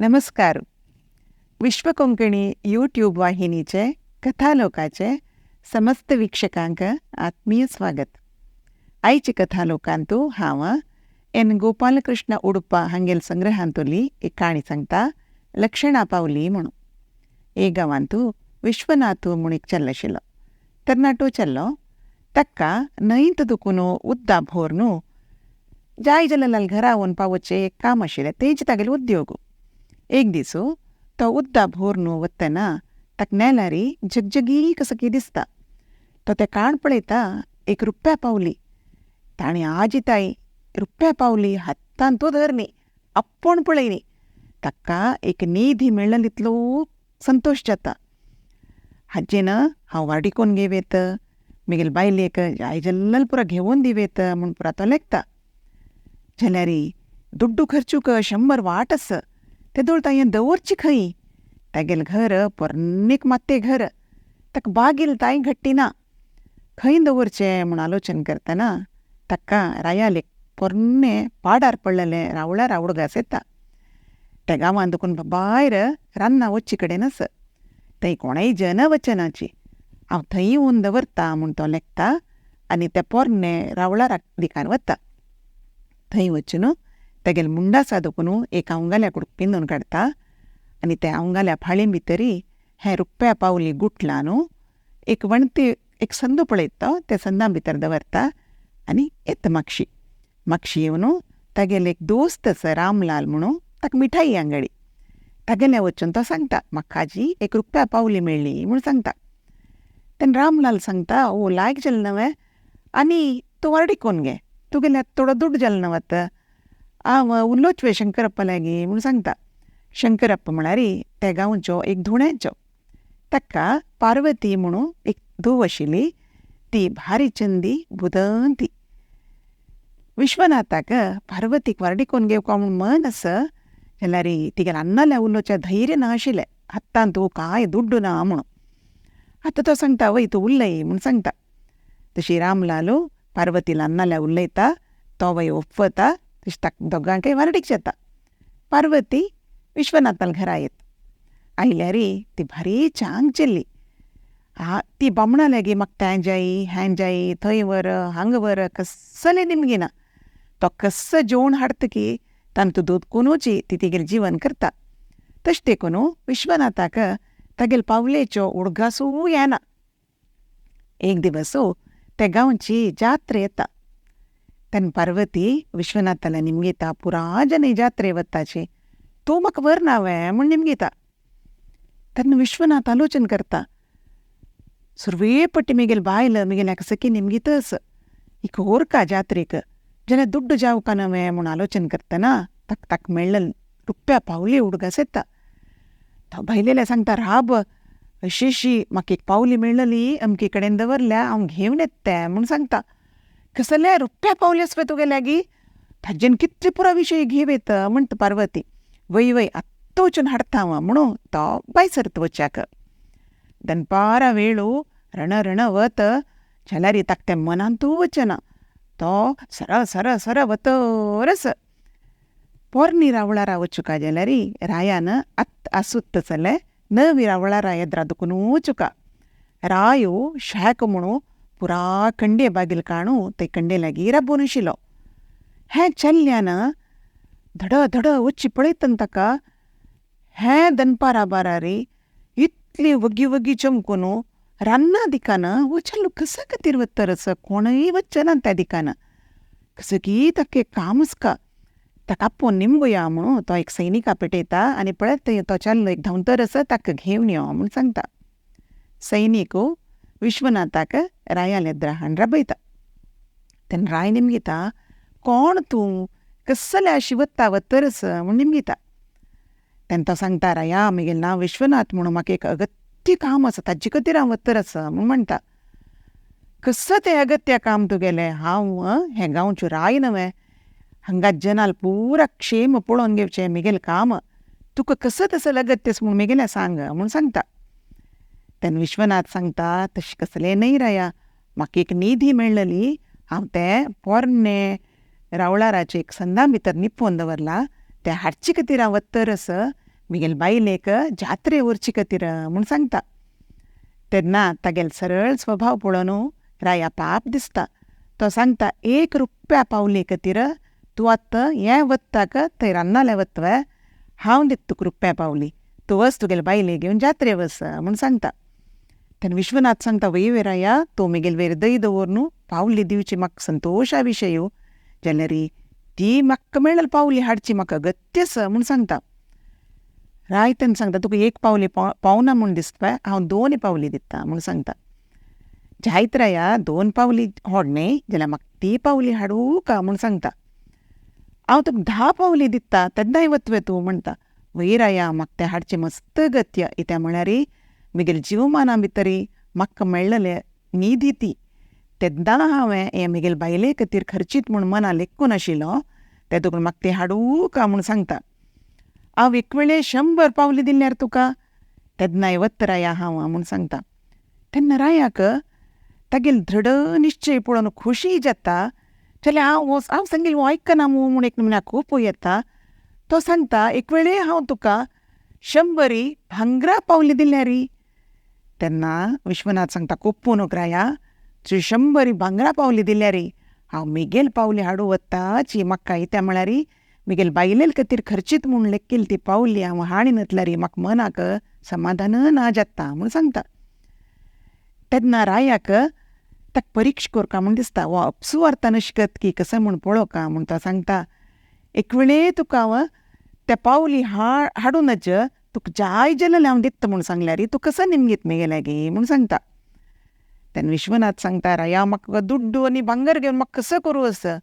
नमस्कार. विश्व कोंकणी यूट्यूब वाहिनीचे कथालोकाचे समस्त वीक्षकांक आत्मीय स्वागत. आयची कथालोकांतू हांव एन गोपालकृष्ण उडुप्पा हांगेल संग्रहांतली एक काणी सांगता, लक्षणा पावली म्हणून. एक गांवांतू विश्वनाथू म्हूण एक चल्ल आशिल्लो. तरणाटो चल्लो. ताका न्हंयत दुखून उद्दा भोर न्हू जाय जाल्यार घरा वन पावचे एक काम आशिल्लें, तेंच तागेले उद्योग. एक दिसू तो उद्दा भोर न्हू वतना ताका नेलारी जगजगी कसो कितें दिसता. तो तें काण पळयता, एक रुप्या पावली. ताणें आजिताय रुप्या पावली हातांतू धरनी, आपूण पळयनी. ताका एक निधी मेळ्ळो तितलो संतोश जाता. हाजेन हांव वाडिकोन घेवेत, म्हगेल बायलेक जाय जाल्यार पुरा घेवन दिवेत म्हूण पुरा तो लेखता. जाल्यार दुड्डू खर्चूक 100 वाट आस. ते दोळता हें दवरची खंय. तागेल घर पोरणीक मात्ते घर. ताका बागील ताय घट्टी ना. खंय दवरचें म्हूण आलोचन करतना ताका रायाल एक पोरणें पाडार पडलेलें रावळ्यार आवडगास येता. त्या गांवांत देखून भायर रान्नां वच्चे कडेन आस. थंय कोणाय जन वचनाची. हांव थंय येवन दवरता म्हूण तो लेखता आनी त्या पोरणें रावळार दिकान वता. थंय वचून तेगेल मुंडासा देखून एक अवंगाल्या कुडक पिंदून काडता आनी त्या अवंगाल्या फाळी भितरी हें रुप्या पावली गुटला न्हू एक वणती एक संद पळयता. त्या संदा भितर दवरता आनी येता मागशी येवन तागेले एक दोस्त आसा रामलाल म्हणून, ताका मिठाई अंगडी. तागेल्या वचून तो सांगता, म्हाका आजी एक रुप्या पावली मेळ्ळी म्हूण सांगता. तेन्ना रामलाल सांगता, ओ लायक जालें नवें आनी तूं वारडिकोन गे, तुगेल्या थोडो दुड्ड जालें नवत. हांव उल्लोचवे शंकरप्पा लागीं म्हूण सांगता. शंकरप्पा म्हळ्यार त्या गांवचो एक धुण्याचो. ताका पार्वती म्हणून एक धूव आशिल्ली. ती भारी चंदी बुदंती. विश्वनाथाक पार्वतीक वारडिकोन घेवपा म्हूण मन आस जाल्यार तिगेल्या अन्नाल्या उलोवचें धैर्य ना आशिल्लें. हातांत तूं कांय दुड्ड ना म्हणून. आतां तो सांगता, वय तूं उलय म्हूण सांगता. तशी रामलालू पार्वतीला अन्नाल्या उलयता. तो वय ओपता. तशें ताका दोगांकय वारडीक जाता. पार्वती विश्वनाथाल घरा येत. आयल्यार ती भारी चांग चल्ली. ती बामणा लागीं म्हाका तें जाय हें जाय, थंय व्हर हांगा व्हर कसलें निमगिना. तो कसो जेवण हाडटा की तांतूं दूद कोनूची ती तिगेलें जीवन करता. तशें देखून विश्वनाथाक तागेल पावलेच्यो उडगासूय येना. एक दिवस त्या गांवची जात्रा येता. तेन्ना पार्वती विश्वनाथाला निमगेता, पुरा जन जात्रे वताचे. तूं म्हाका व्हरनावें म्हूण निमगेता. तेन्ना विश्वनाथ आलोचन करता, सुरवे पट्टी म्हगेल बायल म्हगेल्या सखी निमगितस इक ओरका जात्रेक जाल्यार दुड्ड जावका नवें म्हूण आलोचन करतना ताका मेळ्ळें रुप्या पावली उडगास येता. तो भायलेल्या सांगता, राब अशी म्हाका एक पावली मेळ्ळली, अमके कडेन दवरल्या, हांव घेवन येता म्हूण सांगता. कसले रुप्या पावली आसवे तुगे लागीं, ताजेन कितले पुरा विशय घेवेत म्हणटा पार्वती. वय वय आत्ता वचून हाडटा हांव म्हणून तो बाय सरत वचाक. दनपारा वेळू रण वत जाल्यार ताका तें मनांतू वचना. तो सर वतरस पोरणी रावळारा वचुका जाल्यार रायान आसूत चले नवी रावळारा येद्रा दुखून वचुका. रायो शेक म्हणू पुरा कंडे बागील काणू ते कंडे लागीं राबून आशिल्लो. हें चल्ल्यान धड वच्ची पळयतना ताका हें दनपारा बारारी इतली वगी चमकून रान्ना दिकान वचल्लो कसा खातीर वतरस कोणय वचना त्या दिकान. कसं की ताका एक काम आसका. ताका आपोवन निमगोया म्हणून तो एक सैनिका पेटयता आनी पळयत तो चल्लो एक धांवतरस ताका घेवन यो म्हूण सांगता. सैनीक विश्वनाथाक रायाल येद्रा हाडून राबयता. तेन्ना राय निमगेता, कोण तूं, कसल्या अशी वता वतरस म्हूण निमगेता. तेन्ना तो सांगता, राया म्हगेलें नांव विश्वनाथ म्हणून म्हाका एक अगत्य काम आसा, ताजे खातीर हांव वतरस म्हूण म्हणटा. कसं तें अगत्य काम तुगेलें? हांव हें गांवच्यो राय नवें, हांगा जनाल पुरा क्षेम पळोवन घेवचें म्हगेलें काम. तुका कसं तसं अगत्यस म्हूण म्हगेलें सांग म्हूण सांगता. तेन्ना विश्वनाथ सांगता, तशें कसलें न्हय राया, म्हाका एक निधी मेळ्ळली. हांव तें पोरणें रावळाराचे एक संदा भितर निपोवन दवरला. तें हाडचे खातीर हांव वतरस मिगेल बायलेक जात्रे व्हरची खातीर म्हूण सांगता. तेन्ना तागेल सरळ स्वभाव पळोवन राया पाप दिसता. तो सांगता, 1 रुपया पावली खातीर तूं आतां हें वत्ताक थंय रान्नाले वतवय, हांव दिता तुका रुपया पावली, तूं वच तुगेले बायले घेवन जात्रे वच म्हूण सांगता. तेन्ना विश्वनाथ सांगता, वय राया, तूं मिगेल वेर दय दवर न्हू, पावली दिवची म्हाका संतोशा विशय जाल्यार ती म्हाका मेळ्ळेली पावली हाडची म्हाका अगत्य आसा म्हूण सांगता. राय तेन्ना सांगता, तुका 1 पावली पावना म्हूण दिसता, हांव 2 पावली दिता म्हूण सांगता. जायत राया 2 पावली हाड न्ही जाल्यार म्हाका ती पावली हाडूं का म्हूण सांगता. हांव तुका 10 पावली दिता तेन्नाय वतवे तूं म्हणटा. वय राया, म्हाका तें हाडचें मस्त गत्य, कित्याक म्हळ्यार म्हगेल्या जिवमाना भितर म्हाका मेळ्ळले निधी ती, तेन्ना हांवें हें म्हगेले बायले खातीर खर्चीत म्हूण मना लेखून आशिल्लो, तें तुका म्हाका तें हाडूं का म्हूण सांगता. हांव एक वेळे 100 पावली दिल्यार तुका तेन्नाय वत राया हांव म्हूण सांगता. तेन्ना रायाक तागेल दृढ निश्चय पळोवन खुशी जाता. जाल्यार हांव सांगिल्लें आयकना म्हूण एक म्हळ्यार खूब येता. तो सांगता, एक वेळे हांव तुका 100 भांगरा पावली दिल्यार. तेन्ना विश्वनाथ सांगता, कोप्पू न्हू राया, 100 भांगरा पावली दिल्यार हांव मिगेल पावली हाडूं वताची म्हाका कित्याक म्हळ्यार मिगेल बायले खातीर खर्चीत म्हूण लेखिल्ली ती पावली हांव हाडीन वतल्यार म्हाका मनाक समाधान ना जाता म्हूण सांगता. तेन्ना रायाक ताका परिक्षा करता म्हूण दिसता, वो अपसू अर्तान शिकत की कसं म्हूण पळोवका म्हूण तो सांगता. एक वेळे तुका हांव त्या पावली हाडूनच तुका जाय जाल्यार हांव दिता म्हूण सांगल्यार तूं कसं निमगीत मेगेलें गे म्हूण सांगता. तेन्ना विश्वनाथ सांगता, राया, म्हाका दुड्डू आनी भांगर घेवन म्हाका कसं करूं आसा,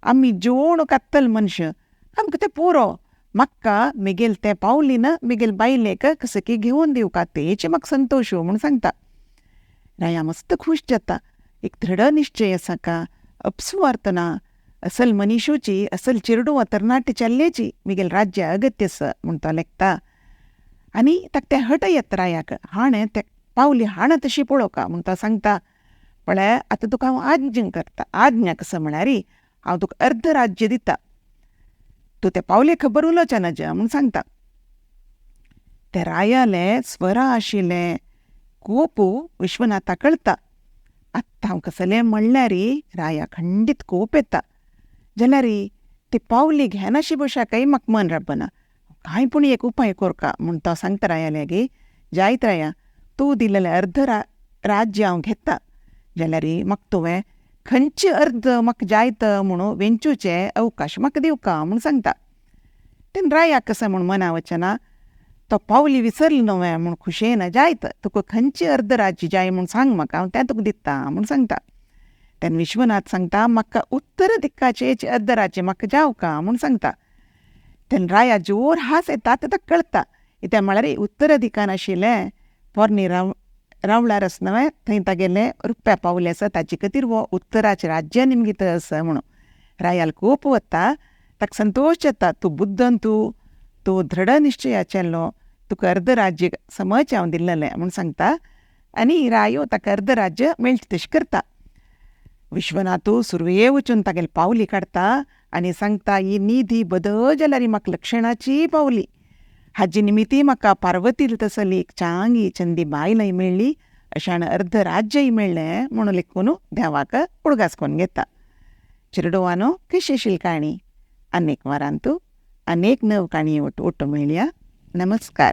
आमी जेवण कात्तल मनशां, आमकां तें पुरो, म्हाका मिगेल तें पावलीन मिगेल बायलेक कसं की घेवन दिवका, तेचे म्हाका संतोश म्हूण सांगता. राया मस्त खूश जाता. एक दृढ निश्चय आसा का, अपसू अर्थ ना, असल मनीशूची, असल चिरडू वा तरणाटी चल्लेची मिगेल राज्य अगत्य आसा म्हूण तो लेखता. आनी ताका तें हट येता रायाक, हाणें तें पावली हाणा तशी पळोवका म्हूण तो सांगता. पळय, आतां तुका हांव आज्ञा करता. आज्ञा कसं म्हळ्यार हांव तुका अर्ध राज्य दिता, तूं त्या पावले खबर उलोवचें नज म्हूण सांगता. ते रायाले स्वरा आशिल्ले खूब विश्वनाथा कळटा. आत्तां हांव कसलें म्हणल्यार राया खंडीत खूब येता. जाल्यार ती पावली घेनाशी बशाकय म्हाका मन रबना, कांय पूण एक उपाय करका म्हूण तो सांगता रायाले गे. जायत राया, तूं दिल्लेलें अर्ध राज्य हांव घेता जाल्यार म्हाका तुवें खंयचे अर्ध म्हाका जायत म्हणून वेंचूचे अवकाश म्हाका दिवका म्हूण सांगता. तेन्ना रायाक कसं म्हूण मना वचना, तो पावली विसरलो न्हय म्हूण खुशेन, जायत तुका खंयचे अर्ध राज्य जाय म्हूण सांग म्हाका, हांव तें तुका दिता म्हूण सांगता. तेन्ना विश्वनाथ सांगता, म्हाका उत्तर दिक्काचे अर्ध राज्य म्हाका जावका म्हूण सांगता. तेन्ना राया जोर हांस येता, तें ताका कळटा, कित्याक म्हळ्यार उत्तर दिकान आशिल्लें पोरणी रावळार आसा न्हय, थंय तागेलें रुपया पावली आसा, ताचे खातीर वो उत्तराचें राज्य निमगीत आसा म्हणून रायाल खूब वता. ताका संतोश जाता, तूं बुद्दन तूं दृढ निश्चयाचेल्लो, तुका अर्ध राज्य समज हांव दिल्लेलें म्हूण सांगता. आनी रायो ताका अर्ध राज्य मेळटा तशें करता. विश्वनाथू सुरये वचून तागेली पावली काडटा आनी सांगता, ही निधी बदल जाल्यार म्हाका लक्षणाची पावली, हाजी निमित्ती म्हाका पार्वती तसली एक चांगी चंदी बायलय मेळ्ळी, अशान अर्ध राज्यय मेळ्ळें म्हणून लेखून देवाक उडगास करून घेता. चिरडोवानो, कशी आशिल्ली काणी? अनेक वरांतू अनेक नव काणये ओटो मेळया. नमस्कार.